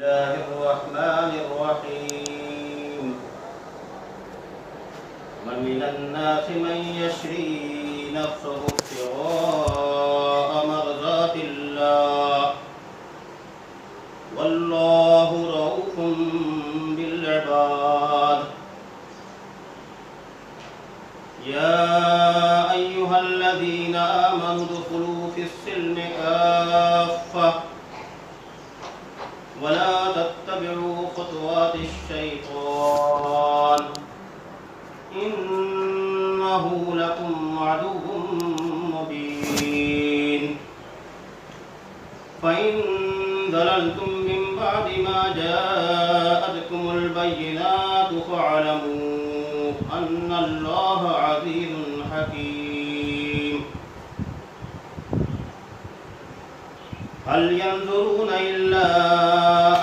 الله الرحمن الرحيم ومن الناس من يشري نفسه ابتغاء مرضات الله والله رؤوف بالعباد يا أيها الذين آمنوا ادخلوا في السلم كافة ولا تتبعوا خطوات الشيطان إنه لكم عدو مبين فإن ضللتم من بعد ما جاءتكم البينات فاعلموا أن الله عزيز حكيم هل ينظرون إلا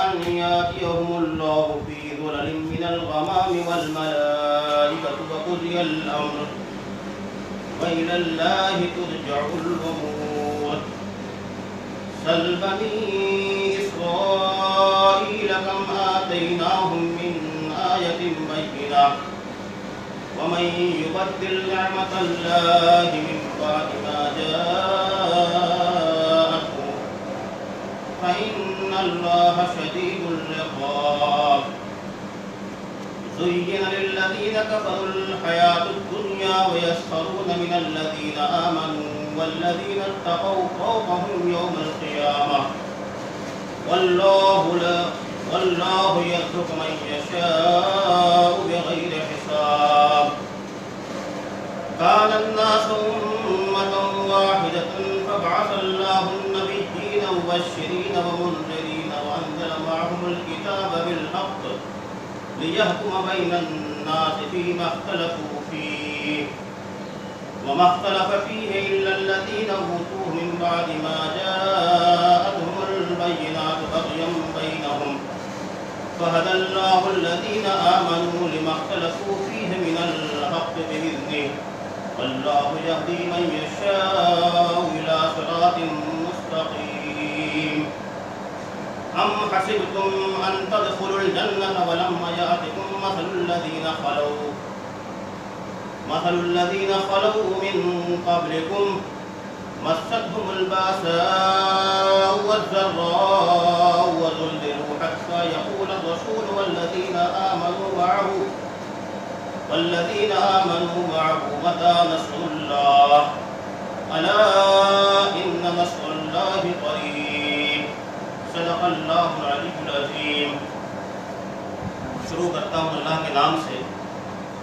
أن يأتيهم الله في ظلل من الغمام والملائكة وقضي الأمر وإلى الله ترجع الأمور سل بني إسرائيل كم آتيناهم من آية بينة ومن يبدل نعمة الله من بعد ما جاءته فإن الله شديد العقاب زين للذين كفروا الحياة الدنيا ويسخرون من الذين آمنوا والذين اتقوا فوقهم يوم القيامة والله يرزق من يشاء بغير حساب كان الناس أمة واحدة فبعث الله النبيين مبشرين ومنذرين وأنزل معهم الكتاب بالحق ليحكم بين الناس فيما اختلفوا فيه وما اختلف فيه إلا الذين أوتوه من بعد ما جاءتهم البينات بغيا بينهم فهدى الله الذين آمنوا لما اختلفوا فيه من الحق بإذنه والله يهدي من يشاء إلى صراط مستقيم أم حسبتم أن تدخلوا الجنة ولما يأتكم مثل الذين خلوا من قبلكم مستهم البأساء والضراء وزلزلوا حتى يقول الرسول والذين آمنوا معه متى نصر الله ألا إن نصر الله قريب صدق اللہ العلی العظیم۔ شروع کرتا ہوں اللہ کے نام سے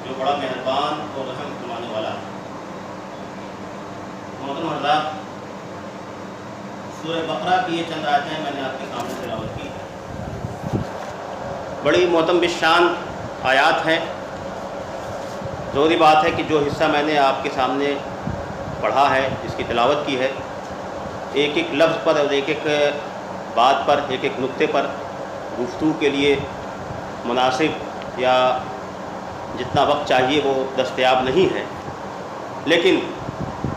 جو بڑا مہربان اور رحم فرمانے والا ہے۔ محترم حضرات، سورہ بقرہ کی یہ چند آیتیں میں نے آپ کے سامنے تلاوت کی ہے۔ بڑی معتم بالشان آیات ہیں۔ ضروری بات ہے کہ جو حصہ میں نے آپ کے سامنے پڑھا ہے، جس کی تلاوت کی ہے، ایک ایک لفظ پر اور ایک ایک بات پر، ایک ایک نقطے پر گفتگو کے لیے مناسب یا جتنا وقت چاہیے وہ دستیاب نہیں ہے، لیکن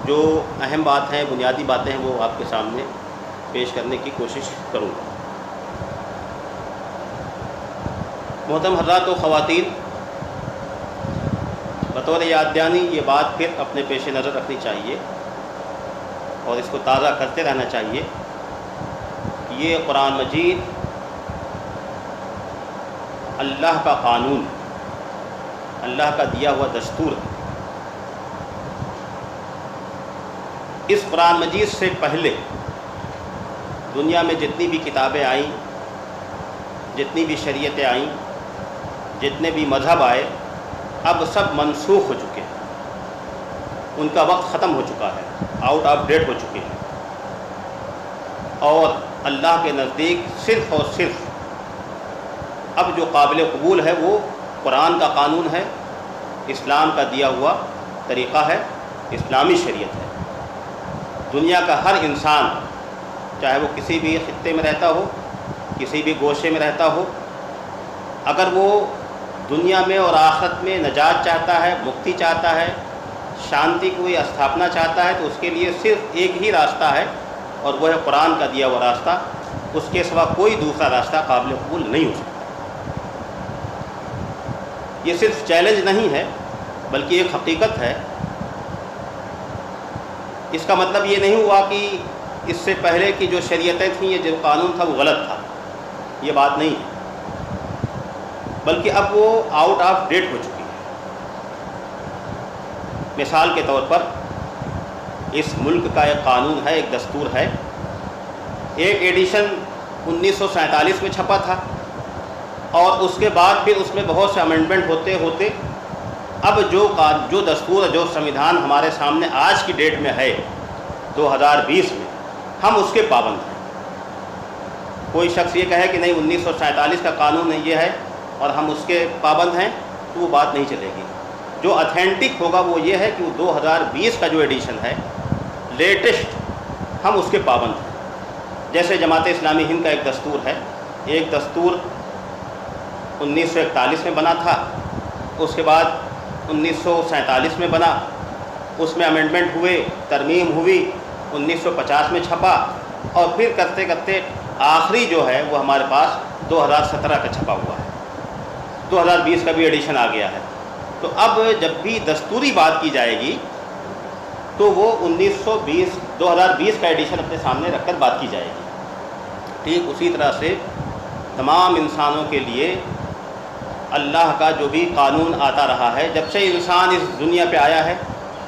جو اہم بات ہیں، بنیادی باتیں ہیں، وہ آپ کے سامنے پیش کرنے کی کوشش کروں گا۔ محترم حضرات و خواتین، بطور یاد دہانی یہ بات پھر اپنے پیش نظر رکھنی چاہیے اور اس کو تازہ کرتے رہنا چاہیے۔ یہ قرآن مجید اللہ کا قانون، اللہ کا دیا ہوا دستور ہے۔ اس قرآن مجید سے پہلے دنیا میں جتنی بھی کتابیں آئیں، جتنی بھی شریعتیں آئیں، جتنے بھی مذہب آئے، اب سب منسوخ ہو چکے ہیں، ان کا وقت ختم ہو چکا ہے، آؤٹ آف ڈیٹ ہو چکے ہیں، اور اللہ کے نزدیک صرف اور صرف اب جو قابل قبول ہے وہ قرآن کا قانون ہے، اسلام کا دیا ہوا طریقہ ہے، اسلامی شریعت ہے۔ دنیا کا ہر انسان، چاہے وہ کسی بھی خطے میں رہتا ہو، کسی بھی گوشے میں رہتا ہو، اگر وہ دنیا میں اور آخرت میں نجات چاہتا ہے، مکتی چاہتا ہے، شانتی کو استھاپنا چاہتا ہے، تو اس کے لیے صرف ایک ہی راستہ ہے، اور وہ ہے قرآن کا دیا ہوا راستہ، اس کے سوا کوئی دوسرا راستہ قابل قبول نہیں ہو سکتا۔ یہ صرف چیلنج نہیں ہے بلکہ ایک حقیقت ہے۔ اس کا مطلب یہ نہیں ہوا کہ اس سے پہلے کی جو شریعتیں تھیں، یہ جو قانون تھا وہ غلط تھا، یہ بات نہیں ہے، بلکہ اب وہ آؤٹ آف ڈیٹ ہو چکی ہے۔ مثال کے طور پر اس ملک کا ایک قانون ہے، ایک دستور ہے، ایک ایڈیشن 1947 میں چھپا تھا، اور اس کے بعد پھر اس میں بہت سے امینڈمنٹ ہوتے ہوتے اب جو دستور جو سنویدھان ہمارے سامنے آج کی ڈیٹ میں ہے 2020 میں، ہم اس کے پابند ہیں۔ کوئی شخص یہ کہے کہ نہیں 1947 کا قانون یہ ہے اور ہم اس کے پابند ہیں، تو وہ بات نہیں چلے گی۔ جو اتھینٹک ہوگا وہ یہ ہے کہ وہ 2020 کا جو ایڈیشن ہے لیٹسٹ، ہم اس کے پابند ہیں۔ جیسے جماعت اسلامی ہند کا ایک دستور ہے، ایک دستور 1941 میں بنا تھا، اس کے بعد 1947 میں بنا، اس میں امینڈمنٹ ہوئے، ترمیم ہوئی، 1950 میں چھپا، اور پھر کرتے کرتے آخری جو ہے وہ ہمارے پاس 2017 کا چھپا ہوا ہے، 2020 کا بھی ایڈیشن آ گیا ہے۔ تو اب جب بھی دستوری بات کی جائے گی تو وہ 2020 کا ایڈیشن اپنے سامنے رکھ کر بات کی جائے گی۔ ٹھیک اسی طرح سے تمام انسانوں کے لیے اللہ کا جو بھی قانون آتا رہا ہے، جب سے انسان اس دنیا پہ آیا ہے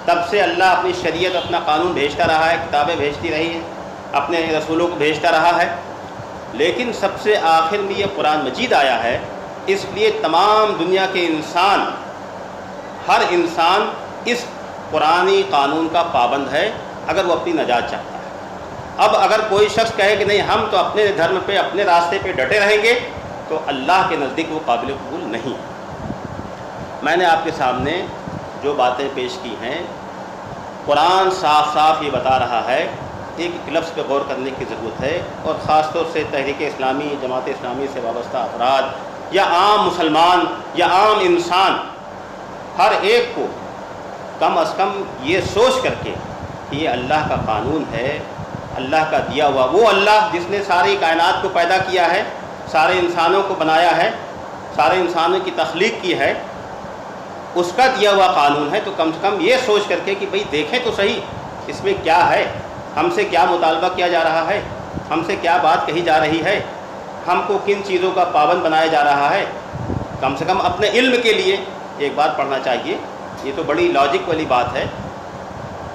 تب سے اللہ اپنی شریعت، اپنا قانون بھیجتا رہا ہے، کتابیں بھیجتی رہی ہیں، اپنے رسولوں کو بھیجتا رہا ہے، لیکن سب سے آخر میں یہ قرآن مجید آیا ہے۔ اس لیے تمام دنیا کے انسان، ہر انسان اس قرآنی قانون کا پابند ہے اگر وہ اپنی نجات چاہتا ہے۔ اب اگر کوئی شخص کہے کہ نہیں ہم تو اپنے دھرم پہ، اپنے راستے پہ ڈٹے رہیں گے، تو اللہ کے نزدیک وہ قابل قبول نہیں ہے۔ میں نے آپ کے سامنے جو باتیں پیش کی ہیں، قرآن صاف صاف یہ بتا رہا ہے، ایک لفظ پہ غور کرنے کی ضرورت ہے، اور خاص طور سے تحریک اسلامی، جماعت اسلامی سے وابستہ افراد یا عام مسلمان یا عام انسان، ہر ایک کو کم از کم یہ سوچ کر کے کہ یہ اللہ کا قانون ہے، اللہ کا دیا ہوا، وہ اللہ جس نے ساری کائنات کو پیدا کیا ہے، سارے انسانوں کو بنایا ہے، سارے انسانوں کی تخلیق کی ہے، اس کا دیا ہوا قانون ہے۔ تو کم سے کم یہ سوچ کر کے کہ بھئی دیکھیں تو صحیح اس میں کیا ہے، ہم سے کیا مطالبہ کیا جا رہا ہے، ہم سے کیا بات کہی جا رہی ہے، ہم کو کن چیزوں کا پابند بنایا جا رہا ہے۔ کم سے کم اپنے علم کے لیے ایک بار پڑھنا چاہیے۔ یہ تو بڑی لاجک والی بات ہے،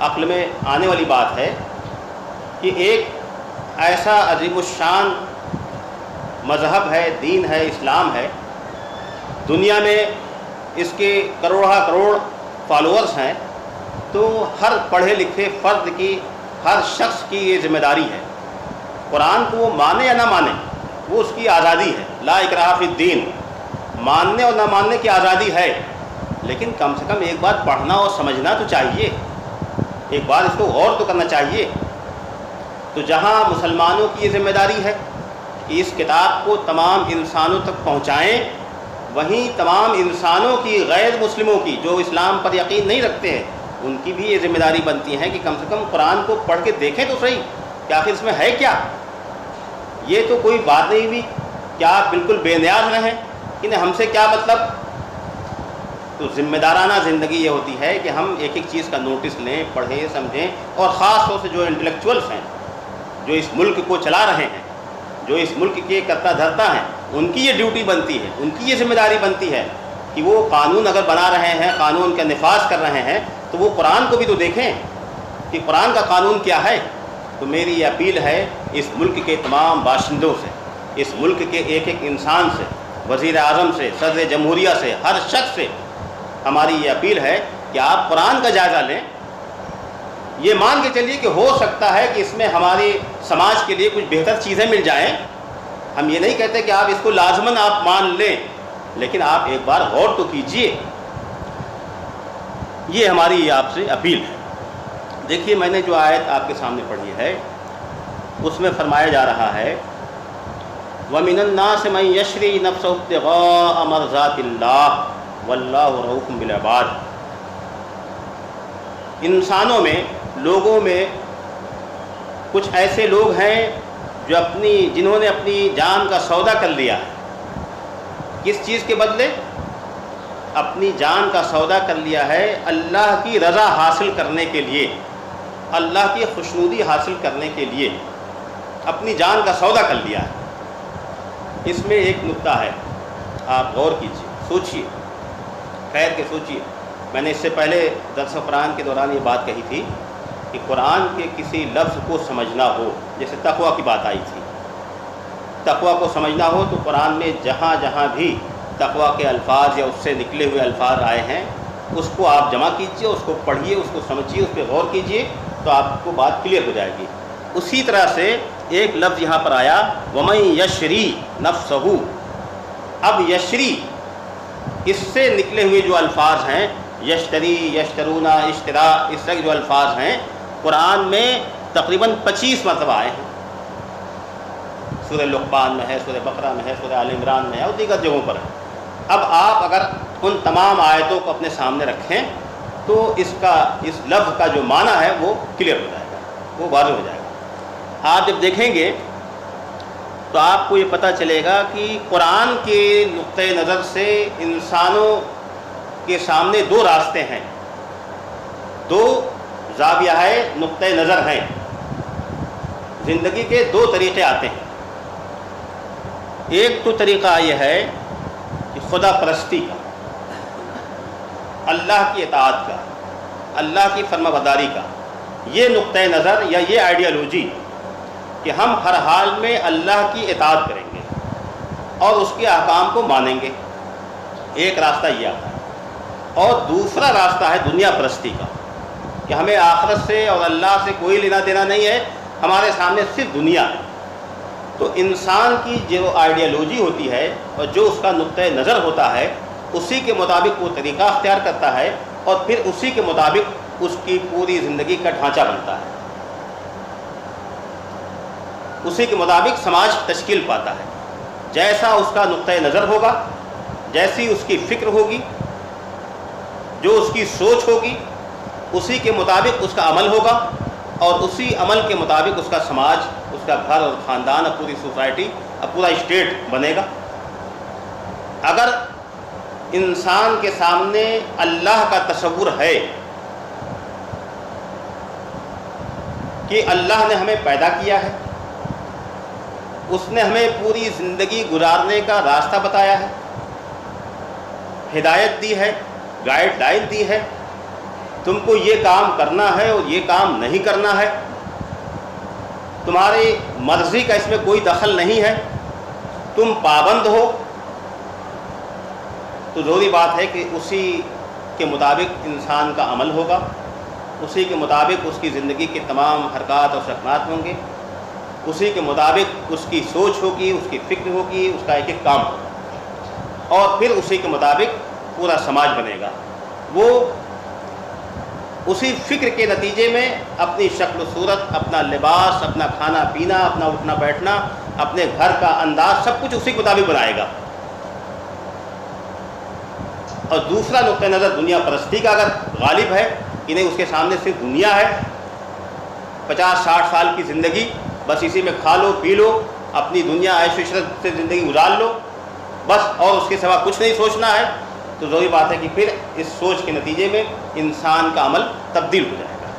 عقل میں آنے والی بات ہے کہ ایک ایسا عظیم الشان مذہب ہے، دین ہے، اسلام ہے، دنیا میں اس کے کروڑ فالوورز ہیں، تو ہر پڑھے لکھے فرد کی، ہر شخص کی یہ ذمہ داری ہے، قرآن کو وہ مانے یا نہ مانے، وہ اس کی آزادی ہے، لا اکراہ فی الدین، ماننے اور نہ ماننے کی آزادی ہے، لیکن کم سے کم ایک بار پڑھنا اور سمجھنا تو چاہیے، ایک بار اس کو غور تو کرنا چاہیے۔ تو جہاں مسلمانوں کی یہ ذمہ داری ہے کہ اس کتاب کو تمام انسانوں تک پہنچائیں، وہیں تمام انسانوں کی، غیر مسلموں کی جو اسلام پر یقین نہیں رکھتے ہیں، ان کی بھی یہ ذمہ داری بنتی ہے کہ کم سے کم قرآن کو پڑھ کے دیکھیں تو صحیح کہ آخر اس میں ہے کیا۔ یہ تو کوئی بات نہیں ہوئی کیا آپ بالکل بے نیاز رہیں کہ ہم سے کیا مطلب۔ تو ذمہ دارانہ زندگی یہ ہوتی ہے کہ ہم ایک ایک چیز کا نوٹس لیں، پڑھیں، سمجھیں، اور خاص طور سے جو انٹلیکچوئلس ہیں، جو اس ملک کو چلا رہے ہیں، جو اس ملک کے کرتا دھرتا ہیں، ان کی یہ ڈیوٹی بنتی ہے، ان کی یہ ذمہ داری بنتی ہے کہ وہ قانون اگر بنا رہے ہیں، قانون کا نفاذ کر رہے ہیں، تو وہ قرآن کو بھی تو دیکھیں کہ قرآن کا قانون کیا ہے۔ تو میری یہ اپیل ہے اس ملک کے تمام باشندوں سے، اس ملک کے ایک ایک انسان سے، وزیر اعظم سے، صدر جمہوریہ سے، ہر شخص سے ہماری یہ اپیل ہے کہ آپ قرآن کا جائزہ لیں، یہ مان کے چلیے کہ ہو سکتا ہے کہ اس میں ہماری سماج کے لیے کچھ بہتر چیزیں مل جائیں، ہم یہ نہیں کہتے کہ آپ اس کو لازماً آپ مان لیں، لیکن آپ ایک بار غور تو کیجئے۔ یہ ہماری آپ سے اپیل ہے۔ دیکھیے میں نے جو آیت آپ کے سامنے پڑھی ہے، اس میں فرمایا جا رہا ہے وَمِنَ النَّاسِ مَن يَشْرِي نَفْسَهُ ابْتِغَاءَ مَرْضَاتِ اللَّهِ وَاللَّهُ رَءُوفٌ بِالْعِبَادِ۔ انسانوں میں، لوگوں میں کچھ ایسے لوگ ہیں جنہوں نے اپنی جان کا سودا کر لیا ہے، کس چیز کے بدلے؟ اپنی جان کا سودا کر لیا ہے اللہ کی رضا حاصل کرنے کے لیے، اللہ کی خوشنودی حاصل کرنے کے لیے اپنی جان کا سودا کر لیا ہے۔ اس میں ایک نکتہ ہے، آپ غور کیجیے، سوچیے، خیر کے سوچیے۔ میں نے اس سے پہلے درس قرآن کے دوران یہ بات کہی تھی کہ قرآن کے کسی لفظ کو سمجھنا ہو، جیسے تقویٰ کی بات آئی تھی، تقویٰ کو سمجھنا ہو تو قرآن میں جہاں جہاں بھی تقویٰ کے الفاظ یا اس سے نکلے ہوئے الفاظ آئے ہیں اس کو آپ جمع کیجئے، اس کو پڑھیے، اس کو سمجھیے، اس پہ غور کیجئے تو آپ کو بات کلیئر ہو جائے گی۔ اسی طرح سے ایک لفظ یہاں پر آیا وَمَن یشری نفسہ، اب یشری اس سے نکلے ہوئے جو الفاظ ہیں، یشتری، یشترون، اشترا، اس طرح کے جو الفاظ ہیں قرآن میں تقریباً 25 مرتبہ آئے ہیں۔ سورہ لقمان میں ہے، سورہ بقرہ میں ہے، سورہ آل عمران میں ہے اور دیگر جگہوں پر ہے۔ اب آپ اگر ان تمام آیتوں کو اپنے سامنے رکھیں تو اس لفظ کا جو معنی ہے وہ کلیئر ہو جائے گا، وہ واضح ہو جائے گا۔ آپ جب دیکھیں گے تو آپ کو یہ پتہ چلے گا کہ قرآن کے نقطۂ نظر سے انسانوں کے سامنے دو راستے ہیں، دو زاویہ ہے، نقطۂ نظر ہیں، زندگی کے دو طریقے آتے ہیں۔ ایک تو طریقہ یہ ہے کہ خدا پرستی کا، اللہ کی اطاعت کا، اللہ کی فرما برداری کا، یہ نقطۂ نظر یا یہ آئیڈیالوجی کہ ہم ہر حال میں اللہ کی اطاعت کریں گے اور اس کے احکام کو مانیں گے، ایک راستہ یہ آتا ہے۔ اور دوسرا راستہ ہے دنیا پرستی کا کہ ہمیں آخرت سے اور اللہ سے کوئی لینا دینا نہیں ہے، ہمارے سامنے صرف دنیا ہے۔ تو انسان کی جو آئیڈیالوجی ہوتی ہے اور جو اس کا نقطۂ نظر ہوتا ہے اسی کے مطابق وہ طریقہ اختیار کرتا ہے اور پھر اسی کے مطابق اس کی پوری زندگی کا ڈھانچہ بنتا ہے، اسی کے مطابق سماج تشکیل پاتا ہے۔ جیسا اس کا نقطۂ نظر ہوگا، جیسی اس کی فکر ہوگی، جو اس کی سوچ ہوگی، اسی کے مطابق اس کا عمل ہوگا اور اسی عمل کے مطابق اس کا سماج، اس کا گھر اور خاندان اور پوری سوسائٹی اور پورا اسٹیٹ بنے گا۔ اگر انسان کے سامنے اللہ کا تصور ہے کہ اللہ نے ہمیں پیدا کیا ہے، اس نے ہمیں پوری زندگی گزارنے کا راستہ بتایا ہے، ہدایت دی ہے، گائیڈ لائن دی ہے، تم کو یہ کام کرنا ہے اور یہ کام نہیں کرنا ہے، تمہاری مرضی کا اس میں کوئی دخل نہیں ہے، تم پابند ہو، تو ضروری بات ہے کہ اسی کے مطابق انسان کا عمل ہوگا، اسی کے مطابق اس کی زندگی کے تمام حرکات اور سکنات ہوں گے، اسی کے مطابق اس کی سوچ ہوگی، اس کی فکر ہوگی، اس کا ایک ایک کام ہوگا اور پھر اسی کے مطابق پورا سماج بنے گا۔ وہ اسی فکر کے نتیجے میں اپنی شکل و صورت، اپنا لباس، اپنا کھانا پینا، اپنا اٹھنا بیٹھنا، اپنے گھر کا انداز، سب کچھ اسی کے مطابق بنائے گا۔ اور دوسرا نقطۂ نظر دنیا پرستی کا اگر غالب ہے کہ نہیں، اس کے سامنے صرف دنیا ہے، 50-60 سال کی زندگی بس اسی میں کھا لو پی لو، اپنی دنیا عیش و عشرت سے زندگی گزار لو بس، اور اس کے سوا کچھ نہیں سوچنا ہے، تو ضروری بات ہے کہ پھر اس سوچ کے نتیجے میں انسان کا عمل تبدیل ہو جائے گا۔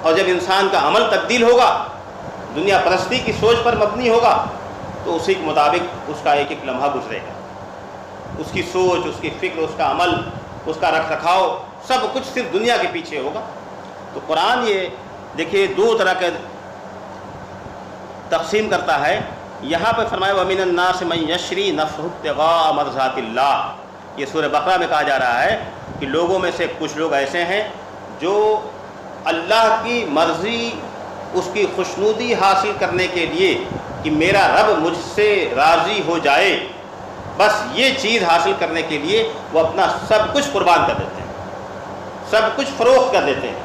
اور جب انسان کا عمل تبدیل ہوگا، دنیا پرستی کی سوچ پر مبنی ہوگا، تو اسی کے مطابق اس کا ایک ایک لمحہ گزرے گا، اس کی سوچ، اس کی فکر، اس کا عمل، اس کا رکھ رکھاؤ، سب کچھ صرف دنیا کے پیچھے ہوگا۔ تو قرآن یہ دیکھیے دو طرح کے تقسیم کرتا ہے۔ یہاں پہ فرمایا وَمِنَ النَّاسِ مَن يَشْرِي نَفْسَهُ ابْتِغَاءَ مَرْضَاتِ اللَّهِ، یہ سورہ بقرہ میں کہا جا رہا ہے کہ لوگوں میں سے کچھ لوگ ایسے ہیں جو اللہ کی مرضی، اس کی خوشنودی حاصل کرنے کے لیے کہ میرا رب مجھ سے راضی ہو جائے، بس یہ چیز حاصل کرنے کے لیے وہ اپنا سب کچھ قربان کر دیتے ہیں، سب کچھ فروخت کر دیتے ہیں۔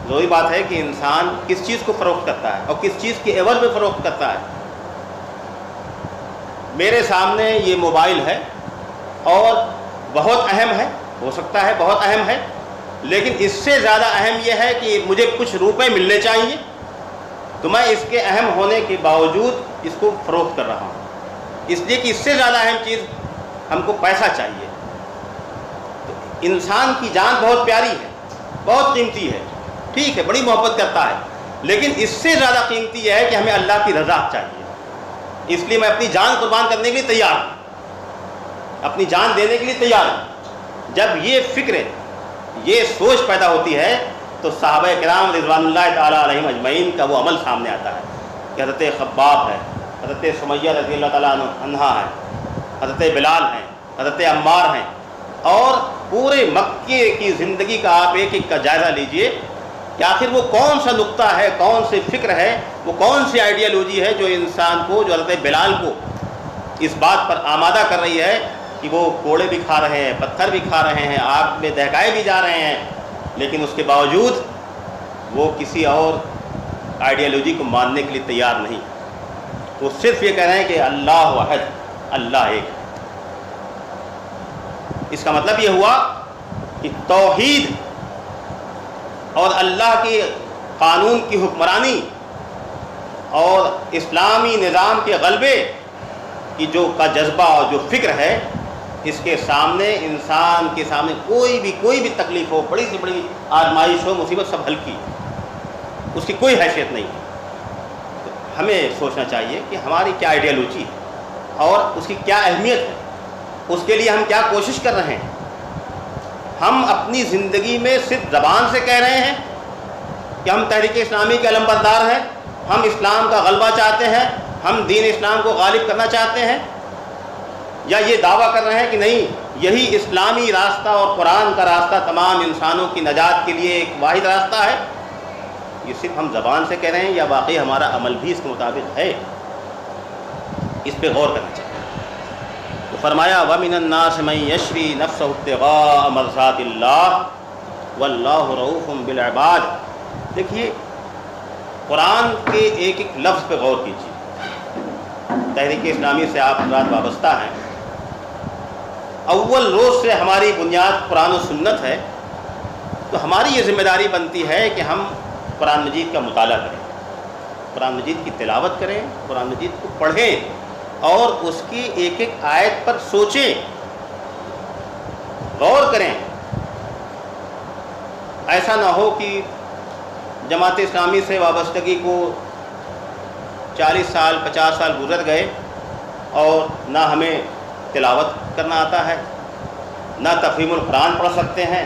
ضروری بات ہے کہ انسان کس چیز کو فروخت کرتا ہے اور کس چیز کے عوض میں فروخت کرتا ہے۔ میرے سامنے یہ موبائل ہے اور بہت اہم ہے، ہو سکتا ہے بہت اہم ہے، لیکن اس سے زیادہ اہم یہ ہے کہ مجھے کچھ روپے ملنے چاہیے تو میں اس کے اہم ہونے کے باوجود اس کو فروخت کر رہا ہوں، اس لیے کہ اس سے زیادہ اہم چیز ہم کو پیسہ چاہیے۔ تو انسان کی جان بہت پیاری ہے، بہت قیمتی ہے، ٹھیک ہے، بڑی محبت کرتا ہے، لیکن اس سے زیادہ قیمتی یہ ہے کہ ہمیں اللہ کی رضا چاہیے۔ اس لیے میں اپنی جان قربان کرنے کے لیے تیار ہوں، اپنی جان دینے کے لیے تیار ہوں۔ جب یہ فکر، یہ سوچ پیدا ہوتی ہے تو صحابہ کرام رضوان اللہ تعالیٰ علیہم اجمعین کا وہ عمل سامنے آتا ہے کہ حضرت خباب ہے، حضرت سمیہ رضی اللہ تعالیٰ عنہا ہے، حضرت بلال ہیں، حضرت عمار ہیں، اور پورے مکے کی زندگی کا آپ ایک ایک کا جائزہ لیجئے کہ آخر وہ کون سا نقطہ ہے، کون سی فکر ہے، وہ کون سی آئیڈیالوجی ہے جو انسان کو، جو حضرت بلال کو اس بات پر آمادہ کر رہی ہے کہ وہ کوڑے بھی کھا رہے ہیں، پتھر بھی کھا رہے ہیں، آگ میں دہکائے بھی جا رہے ہیں، لیکن اس کے باوجود وہ کسی اور آئیڈیالوجی کو ماننے کے لیے تیار نہیں۔ وہ صرف یہ کہہ رہے ہیں کہ اللہ واحد، اللہ ایک۔ اس کا مطلب یہ ہوا کہ توحید اور اللہ کی قانون کی حکمرانی اور اسلامی نظام کے غلبے کی جو کا جذبہ اور جو فکر ہے، اس کے سامنے، انسان کے سامنے کوئی بھی تکلیف ہو، بڑی سے بڑی آزمائش ہو، مصیبت، سب ہلکی، اس کی کوئی حیثیت نہیں ہے۔ تو ہمیں سوچنا چاہیے کہ ہماری کیا آئیڈیالوجی ہے اور اس کی کیا اہمیت ہے، اس کے لیے ہم کیا کوشش کر رہے ہیں۔ ہم اپنی زندگی میں صرف زبان سے کہہ رہے ہیں کہ ہم تحریک اسلامی کے علمبردار ہیں، ہم اسلام کا غلبہ چاہتے ہیں، ہم دین اسلام کو غالب کرنا چاہتے ہیں، یا یہ دعویٰ کر رہے ہیں کہ نہیں، یہی اسلامی راستہ اور قرآن کا راستہ تمام انسانوں کی نجات کے لیے ایک واحد راستہ ہے۔ یہ صرف ہم زبان سے کہہ رہے ہیں یا واقعی ہمارا عمل بھی اس کے مطابق ہے؟ اس پہ غور کرنا چاہیے۔ تو فرمایا وَمِنَ النَّاسِ مَن يَشْرِي نَفْسَهُ ابْتِغَاءَ مَرْضَاتِ اللَّهِ وَاللَّهُ رَءُوفٌ بِالْعِبَادِ۔ دیکھیے قرآن کے ایک ایک لفظ پہ غور کیجیے۔ تحریک اسلامی سے آپ حضرات وابستہ ہیں، اول روز سے ہماری بنیاد قرآن و سنت ہے، تو ہماری یہ ذمہ داری بنتی ہے کہ ہم قرآن مجید کا مطالعہ کریں، قرآن مجید کی تلاوت کریں، قرآن مجید کو پڑھیں اور اس کی ایک ایک آیت پر سوچیں، غور کریں۔ ایسا نہ ہو کہ جماعت اسلامی سے وابستگی کو 40 سال 50 سال گزر گئے اور نہ ہمیں تلاوت کرنا آتا ہے، نہ تفہیم القرآن پڑھ سکتے ہیں،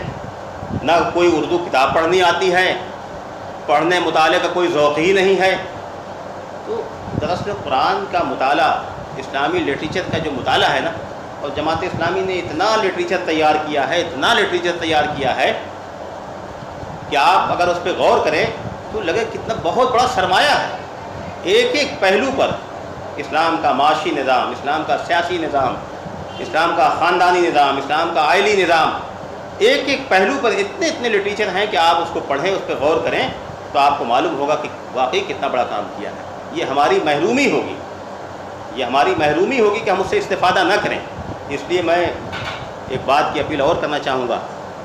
نہ کوئی اردو کتاب پڑھنی آتی ہے، پڑھنے مطالعے کا کوئی ذوق ہی نہیں ہے۔ تو دراصل قرآن کا مطالعہ، اسلامی لٹریچر کا جو مطالعہ ہے نا، اور جماعت اسلامی نے اتنا لٹریچر تیار کیا ہے، اتنا لٹریچر تیار کیا ہے کہ آپ اگر اس پہ غور کریں تو لگے کتنا بہت بڑا سرمایہ ہے۔ ایک ایک پہلو پر اسلام کا معاشی نظام، اسلام کا سیاسی نظام، اسلام کا خاندانی نظام، اسلام کا آئلی نظام، ایک ایک پہلو پر اتنے لٹریچر ہیں کہ آپ اس کو پڑھیں، اس پہ غور کریں تو آپ کو معلوم ہوگا کہ واقعی کتنا بڑا کام کیا ہے۔ یہ ہماری محرومی ہوگی، یہ ہماری محرومی ہوگی کہ ہم اس سے استفادہ نہ کریں۔ اس لیے میں ایک بات کی اپیل اور کرنا چاہوں گا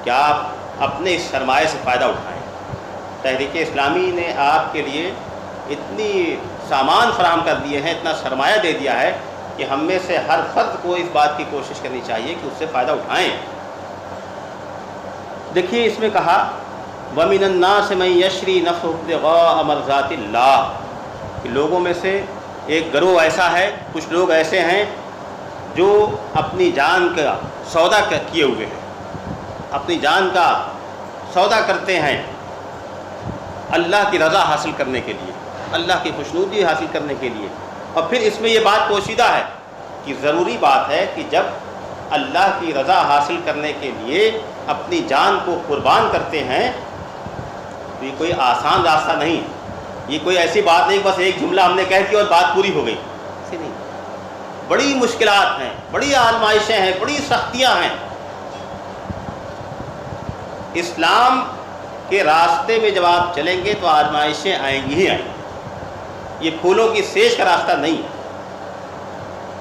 کہ آپ اپنے اس سرمایہ سے فائدہ اٹھائیں۔ تحریک اسلامی نے آپ کے لیے اتنی سامان فراہم کر دیے ہیں، اتنا سرمایہ دے دیا ہے کہ ہم میں سے ہر فرد کو اس بات کی کوشش کرنی چاہیے کہ اس سے فائدہ اٹھائیں۔ دیکھیے اس میں کہا وَمِنَ النَّاسِ مَن يَشْرِي نَفْسَهُ ابْتِغَاءَ مَرْضَاتِ اللَّهِ، کہ لوگوں میں سے ایک گروہ ایسا ہے، کچھ لوگ ایسے ہیں جو اپنی جان کا سودا کیے ہوئے ہیں، اپنی جان کا سودا کرتے ہیں اللہ کی رضا حاصل کرنے کے لیے، اللہ کی خوشنودی حاصل کرنے کے لیے۔ اور پھر اس میں یہ بات پوشیدہ ہے کہ ضروری بات ہے کہ جب اللہ کی رضا حاصل کرنے کے لیے اپنی جان کو قربان کرتے ہیں تو یہ کوئی آسان راستہ نہیں، یہ کوئی ایسی بات نہیں بس ایک جملہ ہم نے کہہ دیا اور بات پوری ہو گئی، ایسے نہیں۔ بڑی مشکلات ہیں، بڑی آزمائشیں ہیں، بڑی سختیاں ہیں۔ اسلام کے راستے میں جب آپ چلیں گے تو آزمائشیں آئیں گی ہی آئیں گی، یہ پھولوں کی سیج کا راستہ نہیں۔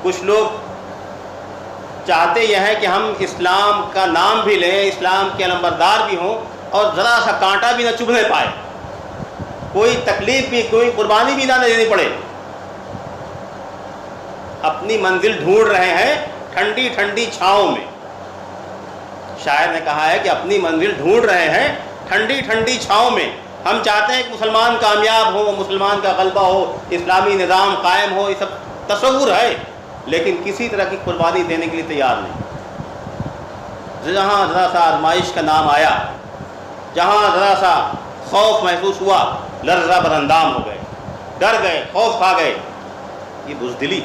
کچھ لوگ چاہتے یہ ہیں کہ ہم اسلام کا نام بھی لیں، اسلام کے علمبردار بھی ہوں اور ذرا سا کانٹا بھی نہ چبھنے پائے، کوئی تکلیف بھی، کوئی قربانی بھی نہ دینی پڑے. اپنی منزل ڈھونڈ رہے ہیں ٹھنڈی ٹھنڈی چھاؤں میں. شاعر نے کہا ہے کہ اپنی منزل ڈھونڈ رہے ہیں ٹھنڈی ٹھنڈی چھاؤں میں. ہم چاہتے ہیں کہ مسلمان کامیاب ہو، مسلمان کا غلبہ ہو، اسلامی نظام قائم ہو، یہ سب تصور ہے، لیکن کسی طرح کی قربانی دینے کے لیے تیار نہیں. جہاں ذرا سا آزمائش کا نام آیا، جہاں ذرا سا خوف محسوس ہوا، لرزہ بر اندام ہو گئے، ڈر گئے، خوف کھا گئے. یہ بزدلی.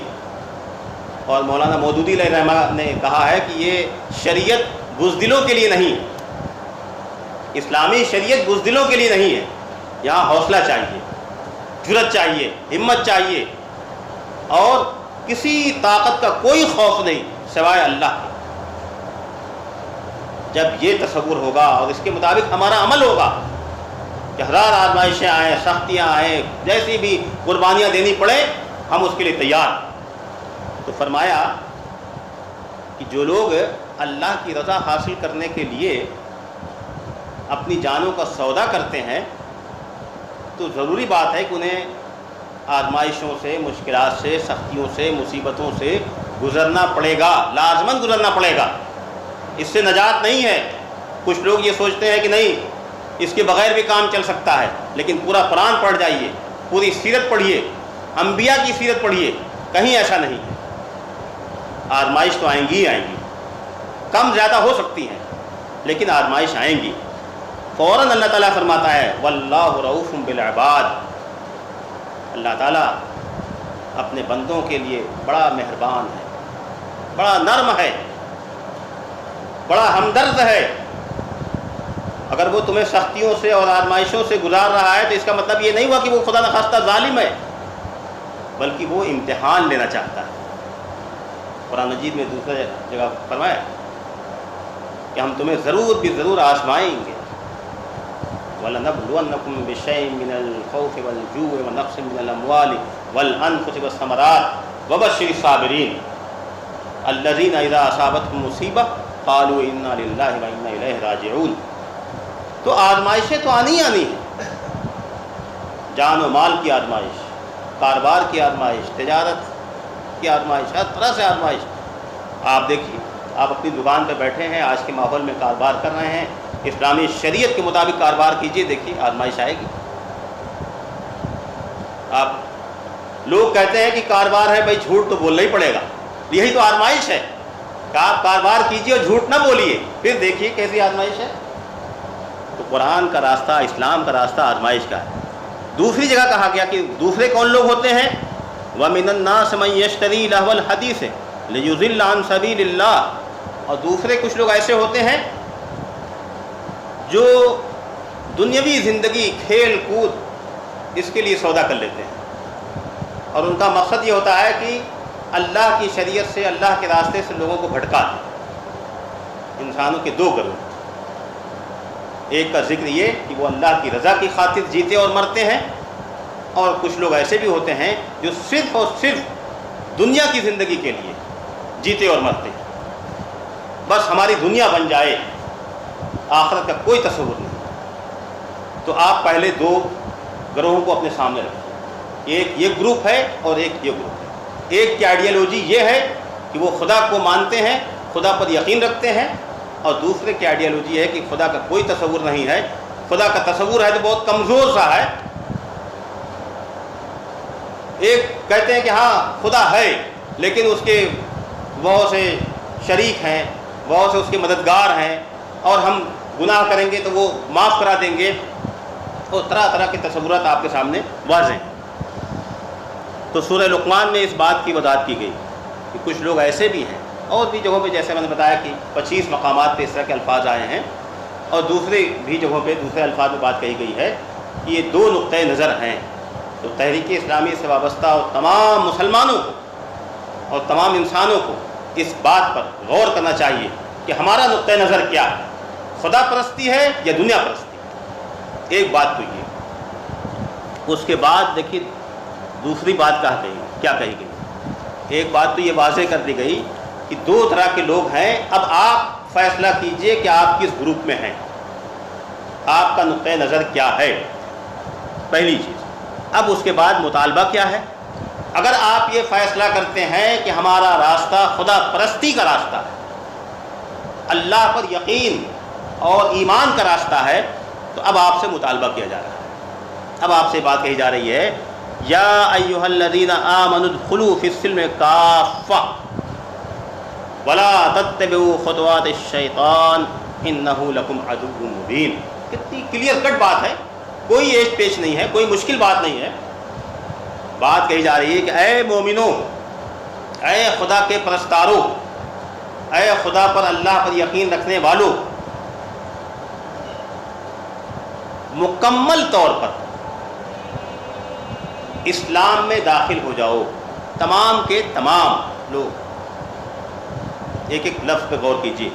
اور مولانا مودودی علیہ رحمہ نے کہا ہے کہ یہ شریعت بزدلوں کے لیے نہیں ہے، اسلامی شریعت بزدلوں کے لیے نہیں ہے. یہاں حوصلہ چاہیے، جرأت چاہیے، ہمت چاہیے، اور کسی طاقت کا کوئی خوف نہیں سوائے اللہ کے. جب یہ تصور ہوگا اور اس کے مطابق ہمارا عمل ہوگا کہ ہزار آزمائشیں آئیں، سختیاں آئیں، جیسی بھی قربانیاں دینی پڑے، ہم اس کے لیے تیار. تو فرمایا کہ جو لوگ اللہ کی رضا حاصل کرنے کے لیے اپنی جانوں کا سودا کرتے ہیں تو ضروری بات ہے کہ انہیں آزمائشوں سے، مشکلات سے، سختیوں سے، مصیبتوں سے گزرنا پڑے گا، لازماً گزرنا پڑے گا. اس سے نجات نہیں ہے. کچھ لوگ یہ سوچتے ہیں کہ نہیں، اس کے بغیر بھی کام چل سکتا ہے، لیکن پورا قرآن پڑھ جائیے، پوری سیرت پڑھیے، انبیاء کی سیرت پڑھیے، کہیں ایسا نہیں ہے. آزمائش تو آئیں گی ہی آئیں گی، کم زیادہ ہو سکتی ہیں، لیکن آزمائش آئیں گی. فوراً اللہ تعالیٰ فرماتا ہے واللہ رؤوف بالعباد. اللہ تعالیٰ اپنے بندوں کے لیے بڑا مہربان ہے، بڑا نرم ہے، بڑا ہمدرد ہے. اگر وہ تمہیں سختیوں سے اور آزمائشوں سے گزار رہا ہے تو اس کا مطلب یہ نہیں ہوا کہ وہ خدا نخواستہ ظالم ہے، بلکہ وہ امتحان لینا چاہتا ہے. قرآن مجید میں دوسرے جگہ فرمایا کہ ہم تمہیں ضرور بھی ضرور آزمائیں گے. وَلَنَبْلُوَنَّكُمْ بِشَيْءٍ مِّنَ الْخَوْفِ وَالْجُوعِ وَنَقْصٍ مِّنَ الْأَمْوَالِ وَالْأَنفُسِ وَالثَّمَرَاتِ وَبَشِّرِ الصَّابِرِينَ الَّذِينَ إِذَا أَصَابَتْهُمْ مُصِيبَةٌ قَالُوا إِنَّا لِلَّهِ وَإِنَّا إِلَيْهِ رَاجِعُونَ. تو آزمائشیں تو آنی ہی آنی ہیں. جان و مال کی آزمائش، کاروبار کی آزمائش، تجارت کی آزمائش، ہر طرح سے آزمائش. آپ دیکھیے، آپ اپنی دکان پہ بیٹھے ہیں، آج کے ماحول میں کاروبار کر رہے ہیں، اسلامی شریعت کے مطابق کاروبار کیجئے، دیکھیے آزمائش آئے گی. آپ لوگ کہتے ہیں کہ کاروبار ہے، بھائی جھوٹ تو بولنا ہی پڑے گا. یہی تو آزمائش ہے کہ آپ کاروبار کیجئے اور جھوٹ نہ بولیے، پھر دیکھیے کیسی آزمائش ہے. تو قرآن کا راستہ، اسلام کا راستہ آزمائش کا ہے. دوسری جگہ کہا گیا کہ دوسرے کون لوگ ہوتے ہیں؟ وَمِنَ النَّاسِ مَن يَشْتَرِي لَهْوَ الْحَدِيثِ لِيُضِلَّ عَن سَبِيلِ اللَّهِ. اور دوسرے کچھ لوگ ایسے ہوتے ہیں جو دنیاوی زندگی، کھیل کود، اس کے لیے سودا کر لیتے ہیں، اور ان کا مقصد یہ ہوتا ہے کہ اللہ کی شریعت سے، اللہ کے راستے سے لوگوں کو بھٹکا دیں. انسانوں کے دو گروہ، ایک کا ذکر یہ کہ وہ اللہ کی رضا کی خاطر جیتے اور مرتے ہیں، اور کچھ لوگ ایسے بھی ہوتے ہیں جو صرف اور صرف دنیا کی زندگی کے لیے جیتے اور مرتے ہیں. بس ہماری دنیا بن جائے، آخرت کا کوئی تصور نہیں. تو آپ پہلے دو گروہوں کو اپنے سامنے رکھیں. ایک یہ گروپ ہے اور ایک یہ گروپ ہے. ایک کی آئیڈیالوجی یہ ہے کہ وہ خدا کو مانتے ہیں، خدا پر یقین رکھتے ہیں، اور دوسرے کی آئیڈیالوجی ہے کہ خدا کا کوئی تصور نہیں ہے، خدا کا تصور ہے تو بہت کمزور سا ہے. ایک کہتے ہیں کہ ہاں خدا ہے، لیکن اس کے بہت سے شریک ہیں، بہت سے اس کے مددگار ہیں، اور ہم گناہ کریں گے تو وہ معاف کرا دیں گے. اور طرح طرح کے تصورات آپ کے سامنے واضح ہیں. تو سورہ لقمان میں اس بات کی وضاحت کی گئی کہ کچھ لوگ ایسے بھی ہیں، اور بھی جگہوں پہ جیسے میں نے بتایا کہ 25 مقامات پہ اس طرح کے الفاظ آئے ہیں، اور دوسری بھی جگہوں پہ دوسرے الفاظ میں بات کہی گئی ہے کہ یہ دو نقطۂ نظر ہیں. تو تحریک اسلامی سے وابستہ اور تمام مسلمانوں کو اور تمام انسانوں کو اس بات پر غور کرنا چاہیے کہ ہمارا نقطۂ نظر کیا ہے، خدا پرستی ہے یا دنیا پرستی. ایک بات تو یہ. اس کے بعد دیکھیے دوسری بات کیا کہی گئی. ایک بات تو یہ واضح کر دی گئی کہ دو طرح کے لوگ ہیں. اب آپ فیصلہ کیجئے کہ آپ کس گروپ میں ہیں، آپ کا نقطۂ نظر کیا ہے. پہلی چیز. اب اس کے بعد مطالبہ کیا ہے؟ اگر آپ یہ فیصلہ کرتے ہیں کہ ہمارا راستہ خدا پرستی کا راستہ ہے، اللہ پر یقین اور ایمان کا راستہ ہے، تو اب آپ سے مطالبہ کیا جا رہا ہے. اب آپ سے بات کہی جا رہی ہے، یا ایھا الذین آمنوا ادخلوا فی السلم کافہ ولا تتبعوا خطوات الشیطان انہ لکم عدو مبین. کتنی کلیئر کٹ بات ہے، کوئی ایش پیش نہیں ہے، کوئی مشکل بات نہیں ہے. بات کہی جا رہی ہے کہ اے مومنوں، اے خدا کے پرستاروں، اے خدا پر اللہ پر یقین رکھنے والوں، مکمل طور پر اسلام میں داخل ہو جاؤ. تمام کے تمام لوگ. ایک ایک لفظ پہ غور کیجیے.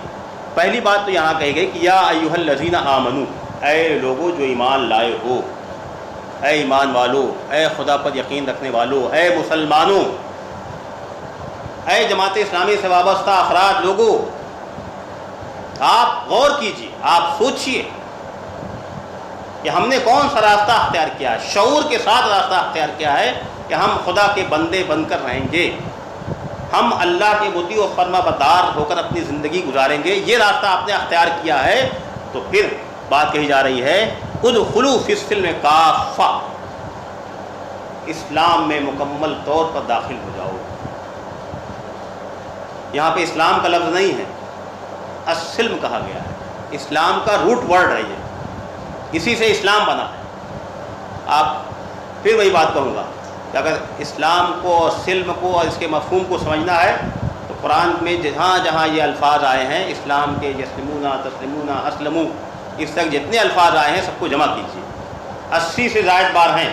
پہلی بات تو یہاں کہی گئی کہ یا ایھا الذین آمنو، اے لوگوں جو ایمان لائے ہو، اے ایمان والو، اے خدا پر یقین رکھنے والو، اے مسلمانوں، اے جماعت اسلامی سے وابستہ افراد لوگوں، آپ غور کیجیے، آپ سوچئے کہ ہم نے کون سا راستہ اختیار کیا ہے. شعور کے ساتھ راستہ اختیار کیا ہے کہ ہم خدا کے بندے بن کر رہیں گے، ہم اللہ کے مطیع و فرما بردار ہو کر اپنی زندگی گزاریں گے. یہ راستہ آپ نے اختیار کیا ہے. تو پھر بات کہی جا رہی ہے ادخلوا فی السلم کافہ، اسلام میں مکمل طور پر داخل ہو جاؤ. یہاں پہ اسلام کا لفظ نہیں ہے، السلم کہا گیا ہے. اسلام کا روٹ ورڈ ہے یہ، اسی سے اسلام بنا ہے. آپ پھر وہی بات کہوں گا کہ اگر اسلام کو اور سلم کو اور اس کے مفہوم کو سمجھنا ہے تو قرآن میں جہاں جہاں یہ الفاظ آئے ہیں اسلام کے، یسلمون، تسلمون، اسلموا، اس تک جتنے الفاظ آئے ہیں سب کو جمع کیجیے. 80 سے زائد بار ہیں.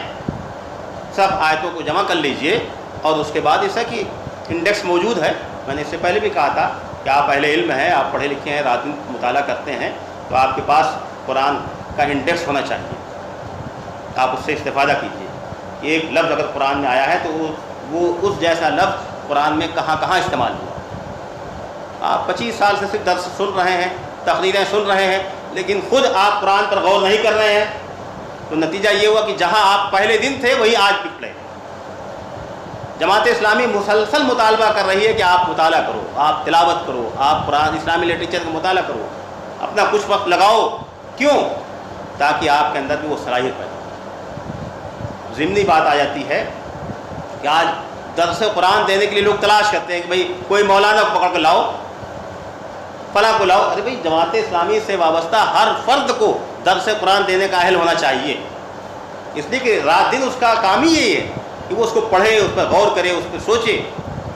سب آیتوں کو جمع کر لیجئے اور اس کے بعد اس کی انڈیکس موجود ہے. میں نے اس سے پہلے بھی کہا تھا کہ آپ اہل علم ہیں، آپ پڑھے لکھے ہیں، رات دن مطالعہ کرتے ہیں، تو آپ کے پاس قرآن کا انڈیکس ہونا چاہیے. آپ اس سے استفادہ کیجیے. ایک لفظ اگر قرآن میں آیا ہے تو وہ اس جیسا لفظ قرآن میں کہاں کہاں استعمال ہوا. آپ 25 سال سے صرف درس سن رہے ہیں، تقریریں سن رہے ہیں، لیکن خود آپ قرآن پر غور نہیں کر رہے ہیں، تو نتیجہ یہ ہوا کہ جہاں آپ پہلے دن تھے وہی آج پکڑے. جماعت اسلامی مسلسل مطالبہ کر رہی ہے کہ آپ مطالعہ کرو، آپ تلاوت کرو، آپ قرآن اسلامی لٹریچر کا مطالعہ کرو، اپنا کچھ وقت لگاؤ. کیوں؟ تاکہ آپ کے اندر بھی وہ صلاحیت پیدا ہو. ضمنی بات آ جاتی ہے کہ آج درس قرآن دینے کے لیے لوگ تلاش کرتے ہیں کہ بھئی کوئی مولانا کو پکڑ کر لاؤ، فلاں کو لاؤ. ارے بھئی جماعت اسلامی سے وابستہ ہر فرد کو درس قرآن دینے کا اہل ہونا چاہیے. اس لیے کہ رات دن اس کا کام ہی یہی ہے کہ وہ اس کو پڑھے، اس پر غور کرے، اس پہ سوچے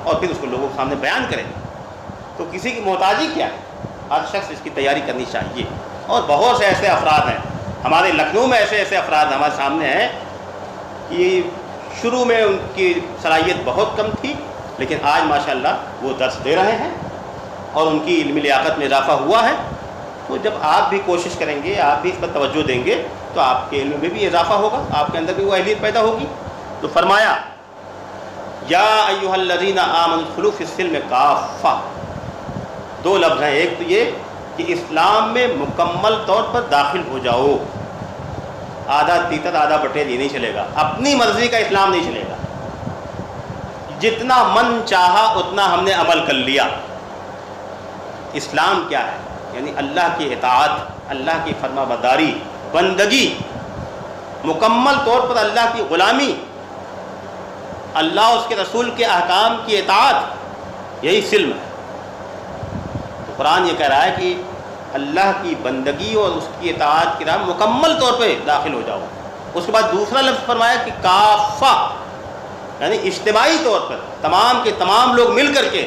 اور پھر اس کو لوگوں کے سامنے بیان کرے. تو کسی کی محتاجی کیا ہے؟ ہر شخص اس کی تیاری کرنی چاہیے. اور بہت سے ایسے افراد ہیں ہمارے لکھنؤ میں، ایسے افراد ہمارے سامنے ہیں کہ شروع میں ان کی صلاحیت بہت کم تھی، لیکن آج ماشاءاللہ وہ درس دے رہے ہیں اور ان کی علمی لیاقت میں اضافہ ہوا ہے. تو جب آپ بھی کوشش کریں گے، آپ بھی اس پر توجہ دیں گے تو آپ کے علم میں بھی اضافہ ہوگا، آپ کے اندر بھی وہ اہلیت پیدا ہوگی. تو فرمایا یا ایھا الذین آمنوا ادخلوا فی السلم کافہ. دو لفظ ہیں. ایک تو یہ کہ اسلام میں مکمل طور پر داخل ہو جاؤ. آدھا تیتر آدھا بٹیر یہ نہیں چلے گا. اپنی مرضی کا اسلام نہیں چلے گا. جتنا من چاہا اتنا ہم نے عمل کر لیا. اسلام کیا ہے؟ یعنی اللہ کی اطاعت، اللہ کی فرما برداری، بندگی، مکمل طور پر اللہ کی غلامی، اللہ اس کے رسول کے احکام کی اطاعت، یہی سلم ہے. تو قرآن یہ کہہ رہا ہے کہ اللہ کی بندگی اور اس کی اطاعت کی راہ مکمل طور پہ داخل ہو جاؤ. اس کے بعد دوسرا لفظ فرمایا کہ کافہ، یعنی اجتماعی طور پر تمام کے تمام لوگ مل کر کے.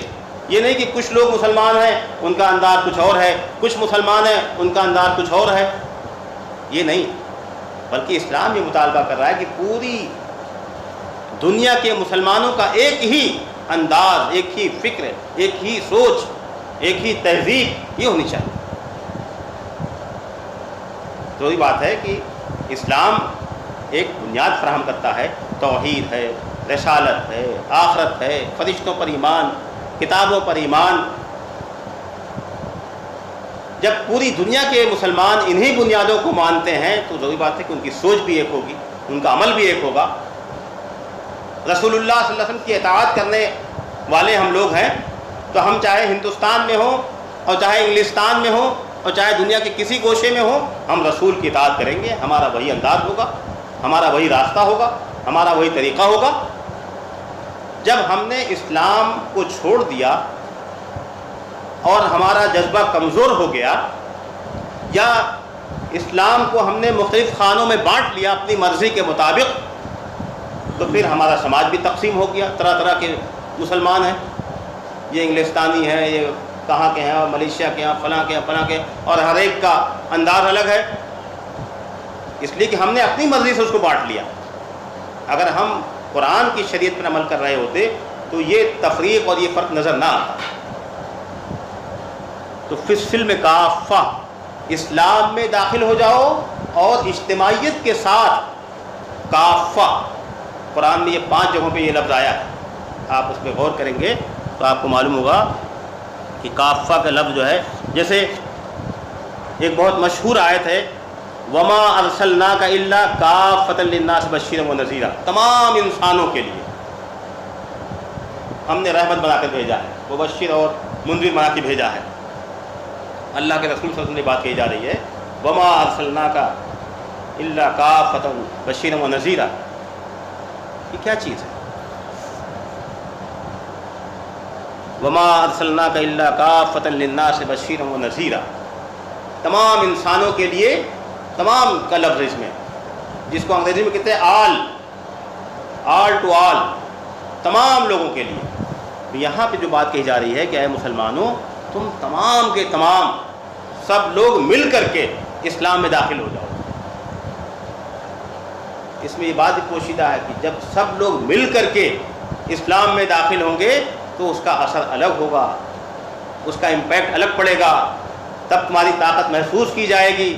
یہ نہیں کہ کچھ لوگ مسلمان ہیں ان کا انداز کچھ اور ہے، کچھ مسلمان ہیں ان کا انداز کچھ اور ہے، یہ نہیں، بلکہ اسلام یہ مطالبہ کر رہا ہے کہ پوری دنیا کے مسلمانوں کا ایک ہی انداز، ایک ہی فکر، ایک ہی سوچ، ایک ہی تہذیب یہ ہونی چاہیے. تو یہ بات ہے کہ اسلام ایک بنیاد فراہم کرتا ہے. توحید ہے، رسالت ہے، آخرت ہے، فرشتوں پر ایمان، کتابوں پر ایمان. جب پوری دنیا کے مسلمان انہی بنیادوں کو مانتے ہیں تو ضروری بات ہے کہ ان کی سوچ بھی ایک ہوگی، ان کا عمل بھی ایک ہوگا. رسول اللہ صلی اللہ علیہ وسلم کی اطاعت کرنے والے ہم لوگ ہیں، تو ہم چاہے ہندوستان میں ہوں اور چاہے انگلستان میں ہوں اور چاہے دنیا کے کسی گوشے میں ہوں، ہم رسول کی اطاعت کریں گے. ہمارا وہی انداز ہوگا، ہمارا وہی راستہ ہوگا، ہمارا وہی طریقہ ہوگا. جب ہم نے اسلام کو چھوڑ دیا اور ہمارا جذبہ کمزور ہو گیا، یا اسلام کو ہم نے مختلف خانوں میں بانٹ لیا اپنی مرضی کے مطابق، تو پھر ہمارا سماج بھی تقسیم ہو گیا. طرح طرح کے مسلمان ہیں، یہ انگلستانی ہیں، یہ کہاں کے ہیں، اور ملیشیا کے ہیں، فلاں کے ہیں، فلاں کے ہیں، اور ہر ایک کا انداز الگ ہے، اس لیے کہ ہم نے اپنی مرضی سے اس کو بانٹ لیا. اگر ہم قرآن کی شریعت پر عمل کر رہے ہوتے تو یہ تفریق اور یہ فرق نظر نہ آتا. تو فی السلم کافہ، اسلام میں داخل ہو جاؤ اور اجتماعیت کے ساتھ کافہ. قرآن میں یہ 5 جگہوں پہ یہ لفظ آیا ہے، آپ اس پہ غور کریں گے تو آپ کو معلوم ہوگا کہ کافہ کا لفظ جو ہے، جیسے ایک بہت مشہور آیت ہے، وما ارسلناک الا کافۃ للناس بشیرا ونذیرا، تمام انسانوں کے لیے ہم نے رحمت بنا کر بھیجا ہے، مبشر اور منذر بنا کے بھیجا ہے. اللہ کے رسول صلی اللہ علیہ وسلم نے بات کہی جا رہی ہے، وما ارسلناک الا کافۃ بشیرا ونذیرا. یہ کیا چیز ہے؟ وما ارسلناک الا کافۃ للناس بشیرا ونذیرا، تمام انسانوں کے لیے، تمام کا لفظ اس میں، جس کو انگریزی میں کہتے ہیں آل ٹو آل، تمام لوگوں کے لیے. یہاں پہ جو بات کہی جا رہی ہے کہ اے مسلمانوں، تم تمام کے تمام سب لوگ مل کر کے اسلام میں داخل ہو جاؤ. اس میں یہ بات بھی پوشیدہ ہے کہ جب سب لوگ مل کر کے اسلام میں داخل ہوں گے تو اس کا اثر الگ ہوگا، اس کا امپیکٹ الگ پڑے گا، تب تمہاری طاقت محسوس کی جائے گی.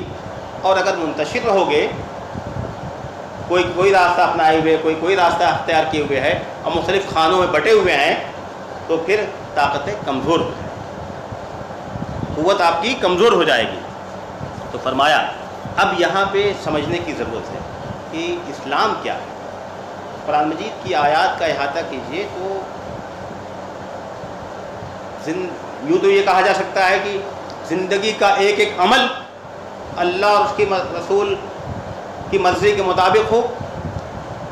اور اگر منتشر رہو گے، کوئی راستہ اپنائے ہوئے، کوئی راستہ اختیار کیے ہوئے ہے اور مختلف خانوں میں بٹے ہوئے ہیں، تو پھر طاقتیں کمزور ہو جائیں گی، قوت آپ کی کمزور ہو جائے گی. تو فرمایا اب یہاں پہ سمجھنے کی ضرورت ہے کہ اسلام کیا ہے. قرآن مجید کی آیات کا احاطہ کیجئے تو یوں تو یہ کہا جا سکتا ہے کہ زندگی کا ایک ایک عمل اللہ اور اس کے رسول کی مرضی کے مطابق ہو.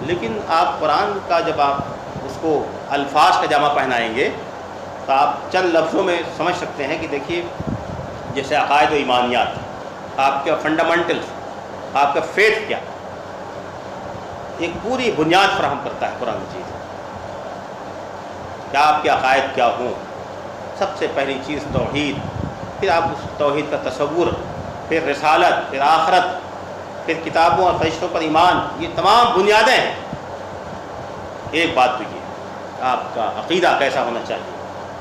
لیکن آپ قرآن کا جب آپ اس کو الفاظ کا جامع پہنائیں گے تو آپ چند لفظوں میں سمجھ سکتے ہیں کہ دیکھیے، جیسے عقائد و ایمانیات، آپ کے فنڈامنٹلز، آپ کا فیتھ کیا، ایک پوری بنیاد فراہم کرتا ہے قرآن مجید کہ آپ کے عقائد کیا ہوں. سب سے پہلی چیز توحید، پھر آپ اس توحید کا تصور، پھر رسالت، پھر آخرت، پھر کتابوں اور فرشتوں پر ایمان. یہ تمام بنیادیں ہیں. ایک بات تو یہ آپ کا عقیدہ کیسا ہونا چاہیے.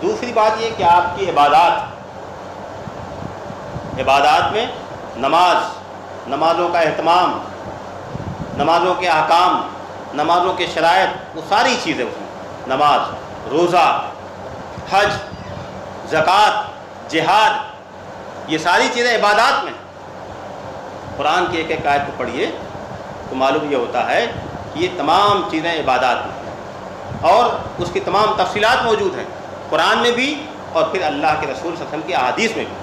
دوسری بات یہ کہ آپ کی عبادات میں نمازوں کا اہتمام، نمازوں کے احکام، نمازوں کے شرائط، وہ ساری چیزیں اس میں، نماز، روزہ، حج، زکوٰۃ، جہاد، یہ ساری چیزیں عبادات میں. قرآن کی ایک ایک آیت کو پڑھیے تو معلوم یہ ہوتا ہے کہ یہ تمام چیزیں عبادات میں ہیں، اور اس کی تمام تفصیلات موجود ہیں قرآن میں بھی اور پھر اللہ کے رسول صلی اللہ علیہ وسلم کی احادیث میں بھی.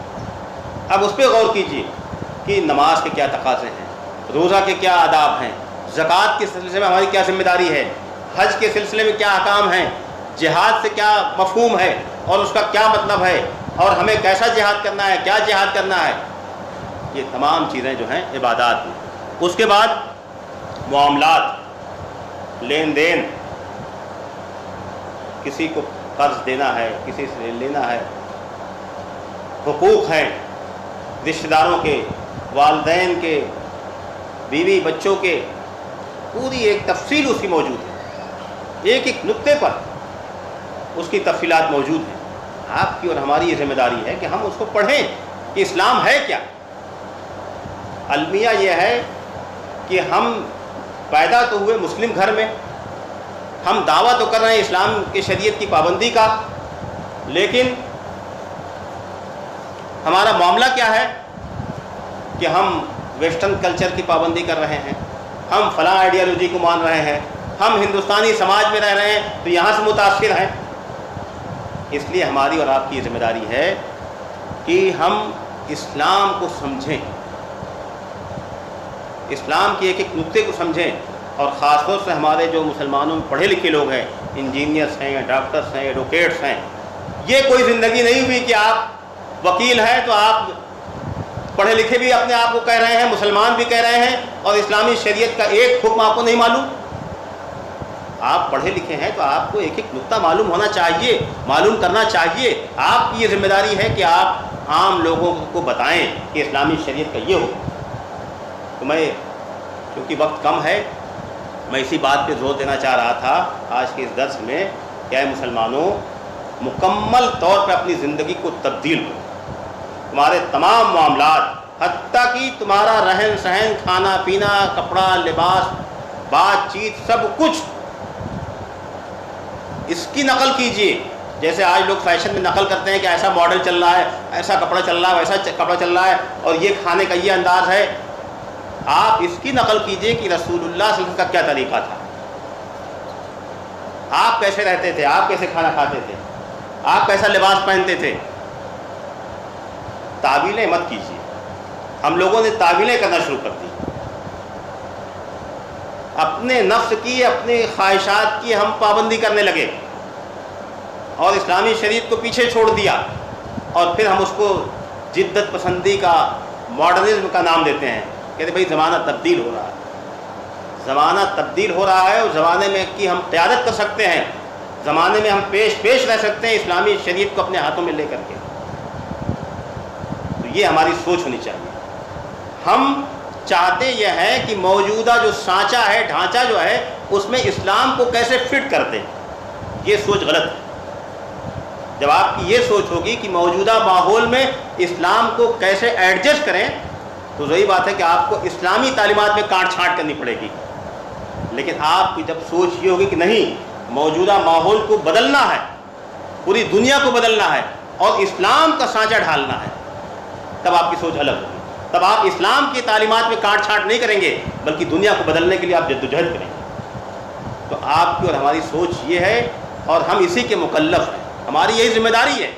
اب اس پہ غور کیجیے کہ نماز کے کیا تقاضے ہیں، روزہ کے کیا آداب ہیں، زکوٰۃ کے سلسلے میں ہماری کیا ذمہ داری ہے، حج کے سلسلے میں کیا احکام ہیں، جہاد سے کیا مفہوم ہے اور اس کا کیا مطلب ہے، اور ہمیں کیسا جہاد کرنا ہے، کیا جہاد کرنا ہے. یہ تمام چیزیں جو ہیں عبادات میں. اس کے بعد معاملات، لین دین، کسی کو قرض دینا ہے، کسی سے لینا ہے، حقوق ہیں رشتہ داروں کے، والدین کے، بیوی بچوں کے، پوری ایک تفصیل اس کی موجود ہے. ایک ایک نقطے پر اس کی تفصیلات موجود ہیں. آپ کی اور ہماری یہ ذمہ داری ہے کہ ہم اس کو پڑھیں کہ اسلام ہے کیا. المیہ یہ ہے کہ ہم پیدا تو ہوئے مسلم گھر میں، ہم دعویٰ تو کر رہے ہیں اسلام کی شریعت کی پابندی کا، لیکن ہمارا معاملہ کیا ہے کہ ہم ویسٹرن کلچر کی پابندی کر رہے ہیں، ہم فلاں آئیڈیالوجی کو مان رہے ہیں، ہم ہندوستانی سماج میں رہ رہے ہیں تو یہاں سے متاثر ہیں۔ اس لیے ہماری اور آپ کی ذمہ داری ہے کہ ہم اسلام کو سمجھیں، اسلام کے ایک ایک نقطے کو سمجھیں، اور خاص طور سے ہمارے جو مسلمانوں میں پڑھے لکھے لوگ ہیں، انجینئرس ہیں، ڈاکٹرس ہیں، ایڈوکیٹس ہیں، یہ کوئی زندگی نہیں ہوئی کہ آپ وکیل ہیں تو آپ پڑھے لکھے بھی اپنے آپ کو کہہ رہے ہیں، مسلمان بھی کہہ رہے ہیں، اور اسلامی شریعت کا ایک حکم آپ کو نہیں معلوم۔ آپ پڑھے لکھے ہیں تو آپ کو ایک ایک نقطہ معلوم ہونا چاہیے، معلوم کرنا چاہیے۔ آپ کی یہ ذمہ داری ہے کہ آپ عام لوگوں کو بتائیں کہ اسلامی شریعت کا یہ حکم۔ تو میں کیونکہ وقت کم ہے، میں اسی بات پہ زور دینا چاہ رہا تھا آج کے اس درس میں کہ اے مسلمانوں، مکمل طور پہ اپنی زندگی کو تبدیل کرو۔ تمہارے تمام معاملات، حتیٰ کہ تمہارا رہن سہن، کھانا پینا، کپڑا لباس، بات چیت، سب کچھ اس کی نقل کیجئے۔ جیسے آج لوگ فیشن میں نقل کرتے ہیں کہ ایسا ماڈل چل رہا ہے، ایسا کپڑا چل رہا ہے، ویسا کپڑا چل رہا ہے، اور یہ کھانے کا یہ انداز ہے۔ آپ اس کی نقل کیجئے کہ رسول اللہ صلی اللہ علیہ وسلم کا کیا طریقہ تھا، آپ کیسے رہتے تھے، آپ کیسے کھانا کھاتے تھے، آپ کیسا لباس پہنتے تھے۔ تعویلیں مت کیجیے۔ ہم لوگوں نے تعویلیں کرنا شروع کر دی، اپنے نفس کی، اپنے خواہشات کی ہم پابندی کرنے لگے، اور اسلامی شریعت کو پیچھے چھوڑ دیا، اور پھر ہم اس کو جدت پسندی کا، ماڈرنزم کا نام دیتے ہیں۔ کہتے بھائی زمانہ تبدیل ہو رہا ہے، زمانہ تبدیل ہو رہا ہے، اور زمانے میں کی ہم قیادت کر سکتے ہیں، زمانے میں ہم پیش رہ سکتے ہیں اسلامی شریعت کو اپنے ہاتھوں میں لے کر کے۔ تو یہ ہماری سوچ ہونی چاہیے۔ ہم چاہتے یہ ہے کہ موجودہ جو سانچہ ہے، ڈھانچہ جو ہے، اس میں اسلام کو کیسے فٹ کر دیں۔ یہ سوچ غلط ہے۔ جب آپ کی یہ سوچ ہوگی کہ موجودہ ماحول میں اسلام کو کیسے ایڈجسٹ کریں، تو وہی بات ہے کہ آپ کو اسلامی تعلیمات میں کاٹ چھانٹ کرنی پڑے گی۔ لیکن آپ کی جب سوچ یہ ہوگی کہ نہیں، موجودہ ماحول کو بدلنا ہے، پوری دنیا کو بدلنا ہے، اور اسلام کا سانچہ ڈھالنا ہے، تب آپ کی سوچ الگ ہوگی۔ تب آپ اسلام کی تعلیمات میں کاٹ چھانٹ نہیں کریں گے، بلکہ دنیا کو بدلنے کے لیے آپ جدوجہد کریں گے۔ تو آپ کی اور ہماری سوچ یہ ہے، اور ہم اسی کے مکلف ہیں۔ ہماری یہی ذمہ داری ہے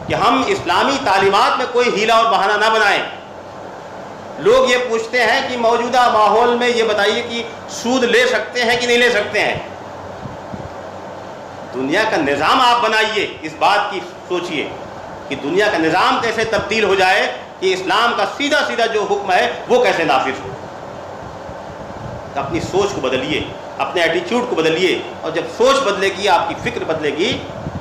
کہ ہم اسلامی تعلیمات میں کوئی ہیلا اور بہانہ نہ بنائیں۔ لوگ یہ پوچھتے ہیں کہ موجودہ ماحول میں یہ بتائیے کہ سود لے سکتے ہیں کہ نہیں لے سکتے ہیں۔ دنیا کا نظام آپ بنائیے، اس بات کی سوچئے کہ دنیا کا نظام کیسے تبدیل ہو جائے کہ اسلام کا سیدھا سیدھا جو حکم ہے وہ کیسے نافذ ہو۔ تو اپنی سوچ کو بدلیے، اپنے ایٹیچیوڈ کو بدلیے، اور جب سوچ بدلے گی، آپ کی فکر بدلے گی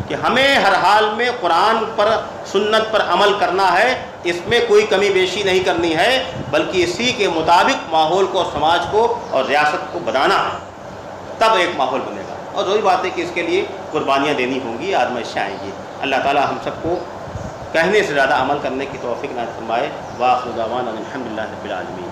کہ ہمیں ہر حال میں قرآن پر، سنت پر عمل کرنا ہے، اس میں کوئی کمی بیشی نہیں کرنی ہے، بلکہ اسی کے مطابق ماحول کو، سماج کو اور ریاست کو بنانا ہے، تب ایک ماحول بنے گا۔ اور وہی بات ہے کہ اس کے لیے قربانیاں دینی ہوں گی، آزمائشیں آئیں گی۔ اللہ تعالی ہم سب کو کہنے سے زیادہ عمل کرنے کی توفیق عنایت فرمائے۔ وآخر دعوانا الحمد للہ رب العالمین۔